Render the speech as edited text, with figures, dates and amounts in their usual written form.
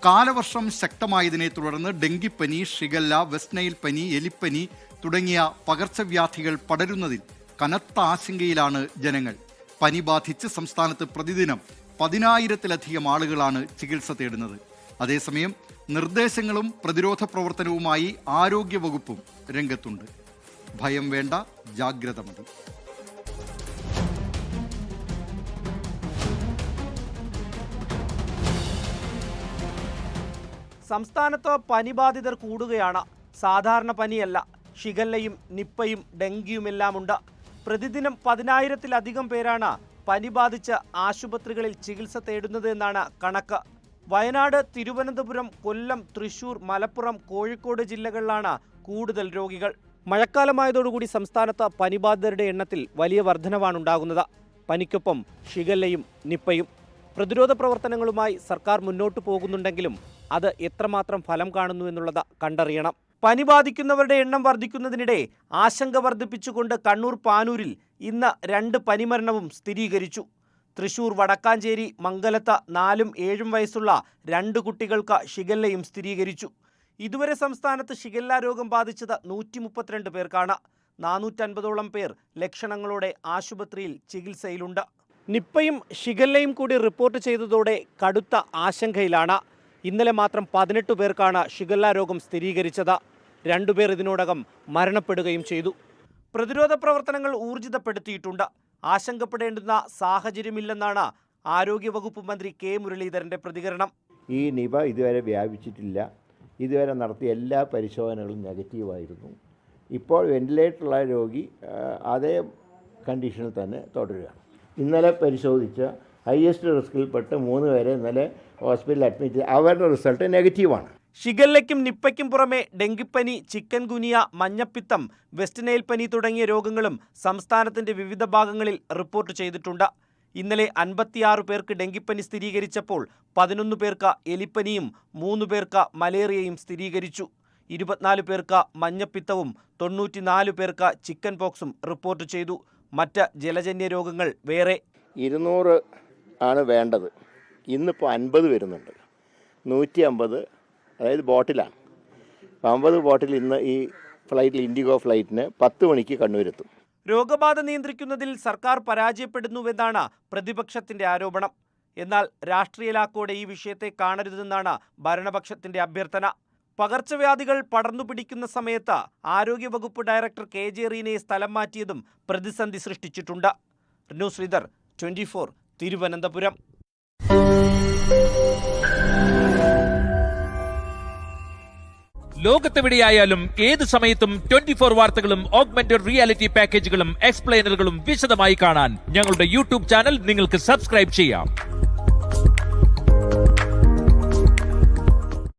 കാലവർഷം ശക്തമായതിനെ തുടർന്ന് ഡെങ്കിപ്പനി, ഷിഗല്ല, വെസ്റ്റ് നൈൽ പനി, എലിപ്പനി തുടങ്ങിയ പകർച്ചവ്യാധികൾ പടരുന്നതിൽ കനത്ത ആശങ്കയിലാണ് ജനങ്ങൾ. പനി ബാധിച്ച് സംസ്ഥാനത്ത് പ്രതിദിനം 10,000-ലധികം ആളുകളാണ് ചികിത്സ തേടുന്നത്. അതേസമയം നിർദ്ദേശങ്ങളും പ്രതിരോധ പ്രവർത്തനവുമായി ആരോഗ്യവകുപ്പും രംഗത്തുണ്ട്. ഭയം വേണ്ട, ജാഗ്രത മതി. സംസ്ഥാനത്ത് പനിബാധിതർ കൂടുകയാണ്. സാധാരണ പനിയല്ല, ഷിഗല്ലയും നിപ്പയും ഡെങ്കിയുമെല്ലാമുണ്ട്. പ്രതിദിനം 10,000-ലധികം പേരാണ് പനി ബാധിച്ച് ആശുപത്രികളിൽ ചികിത്സ തേടുന്നത് എന്നാണ് കണക്ക്. വയനാട്, തിരുവനന്തപുരം, കൊല്ലം, തൃശൂർ, മലപ്പുറം, കോഴിക്കോട് ജില്ലകളിലാണ് കൂടുതൽ രോഗികൾ. മഴക്കാലമായതോടുകൂടി സംസ്ഥാനത്ത് പനിബാധിതരുടെ എണ്ണത്തിൽ വലിയ വർധനവാണുണ്ടാകുന്നത്. പനിക്കൊപ്പം ഷിഗല്ലയും നിപ്പയും. പ്രതിരോധ പ്രവർത്തനങ്ങളുമായി സർക്കാർ മുന്നോട്ടു പോകുന്നുണ്ടെങ്കിലും അത് എത്രമാത്രം ഫലം കാണുന്നു എന്നുള്ളത് കണ്ടറിയണം. പനി ബാധിക്കുന്നവരുടെ എണ്ണം വർദ്ധിക്കുന്നതിനിടെ ആശങ്ക വർദ്ധിപ്പിച്ചുകൊണ്ട് കണ്ണൂർ പാനൂരിൽ ഇന്ന് 2 പനിമരണവും സ്ഥിരീകരിച്ചു. തൃശൂർ വടക്കാഞ്ചേരി മംഗലത്ത് 4ഉം 7ഉം വയസ്സുള്ള 2 കുട്ടികൾക്ക് ഷിഗല്ലയും സ്ഥിരീകരിച്ചു. ഇതുവരെ സംസ്ഥാനത്ത് ഷിഗല്ല രോഗം ബാധിച്ചത് 132 പേർക്കാണ്. 450ഓളം പേർ ലക്ഷണങ്ങളോടെ ആശുപത്രിയിൽ ചികിത്സയിലുണ്ട്. നിപ്പയും ഷിഗല്ലയും കൂടി റിപ്പോർട്ട് ചെയ്തതോടെ കടുത്ത ആശങ്കയിലാണ്. ഇന്നലെ മാത്രം 18 പേർക്കാണ് ഷിഗല്ല രോഗം സ്ഥിരീകരിച്ചത്. 2 പേർ ഇതിനോടകം മരണപ്പെടുകയും ചെയ്തു. പ്രതിരോധ പ്രവർത്തനങ്ങൾ ഊർജിതപ്പെടുത്തിയിട്ടുണ്ട്. ആശങ്കപ്പെടേണ്ടുന്ന സാഹചര്യമില്ലെന്നാണ് ആരോഗ്യവകുപ്പ് മന്ത്രി കെ മുരളീധരന്റെ പ്രതികരണം. ഈ നിപ ഇതുവരെ വ്യാപിച്ചിട്ടില്ല. ഇതുവരെ നടത്തിയ എല്ലാ പരിശോധനകളും നെഗറ്റീവായിരുന്നു. ഇപ്പോൾ വെന്റിലേറ്ററുള്ള രോഗി അതേ കണ്ടീഷനിൽ തന്നെ തുടരുകയാണ്. ഇന്നലെ പരിശോധിച്ച ഹയസ്റ്റ് റിസ്കിൽപ്പെട്ട 3 പേരെ ഇന്നലെ ഹോസ്പിറ്റലിൽ അഡ്മിറ്റ് ചെയ്ത് അവരുടെ റിസൾട്ട് നെഗറ്റീവാണ്. ഷിഗല്ലയ്ക്കും നിപ്പയ്ക്കും പുറമെ ഡെങ്കിപ്പനി, ചിക്കൻ ഗുനിയ, മഞ്ഞപ്പിത്തം, വെസ്റ്റ് നൈൽ പനി തുടങ്ങിയ രോഗങ്ങളും സംസ്ഥാനത്തിന്റെ വിവിധ ഭാഗങ്ങളിൽ റിപ്പോർട്ട് ചെയ്തിട്ടുണ്ട്. ഇന്നലെ 56 പേർക്ക് ഡെങ്കിപ്പനി സ്ഥിരീകരിച്ചപ്പോൾ 11 പേർക്ക് എലിപ്പനിയും 3 പേർക്ക് മലേറിയയും സ്ഥിരീകരിച്ചു. 24 പേർക്ക് മഞ്ഞപ്പിത്തവും 94 പേർക്ക് ചിക്കൻ പോക്സും റിപ്പോർട്ട് ചെയ്തു. മറ്റ് ജലജന്യ രോഗങ്ങൾ വേറെ. 200 ആണ് വേണ്ടത്. ഇന്നിപ്പോൾ 50 വരുന്നുണ്ട്. 150 അതായത് ബോട്ടിലാണ്. 50 ബോട്ടിൽ ഇന്ന് ഈ ഫ്ലൈറ്റിൽ, ഇൻഡിഗോ ഫ്ലൈറ്റിന് 10 മണിക്ക് കണ്ണൂരെത്തും. രോഗബാധ നിയന്ത്രിക്കുന്നതിൽ സർക്കാർ പരാജയപ്പെടുന്നുവെന്നാണ് പ്രതിപക്ഷത്തിന്റെ ആരോപണം. എന്നാൽ രാഷ്ട്രീയ ലാക്കോടെ ഈ വിഷയത്തെ കാണരുതെന്നാണ് ഭരണപക്ഷത്തിന്റെ അഭ്യർത്ഥന. പകർച്ചവ്യാധികൾ പടർന്നു പിടിക്കുന്ന സമയത്ത് ആരോഗ്യവകുപ്പ് ഡയറക്ടർ കെ ജെ റീനയെ സ്ഥലം മാറ്റിയതും പ്രതിസന്ധി സൃഷ്ടിച്ചിട്ടുണ്ട്. News reader 24 Thiruvananthapuram. ലോകത്തെവിടെയായാലും ഏത് സമയത്തും 24 വാർത്തകളും ഓഗ്മെന്റഡ് റിയാലിറ്റി പാക്കേജുകളും എക്സ്പ്ലെയിനറുകളും വിശദമായി കാണാൻ ഞങ്ങളുടെ യൂട്യൂബ് ചാനൽ നിങ്ങൾക്ക് സബ്സ്ക്രൈബ് ചെയ്യാം.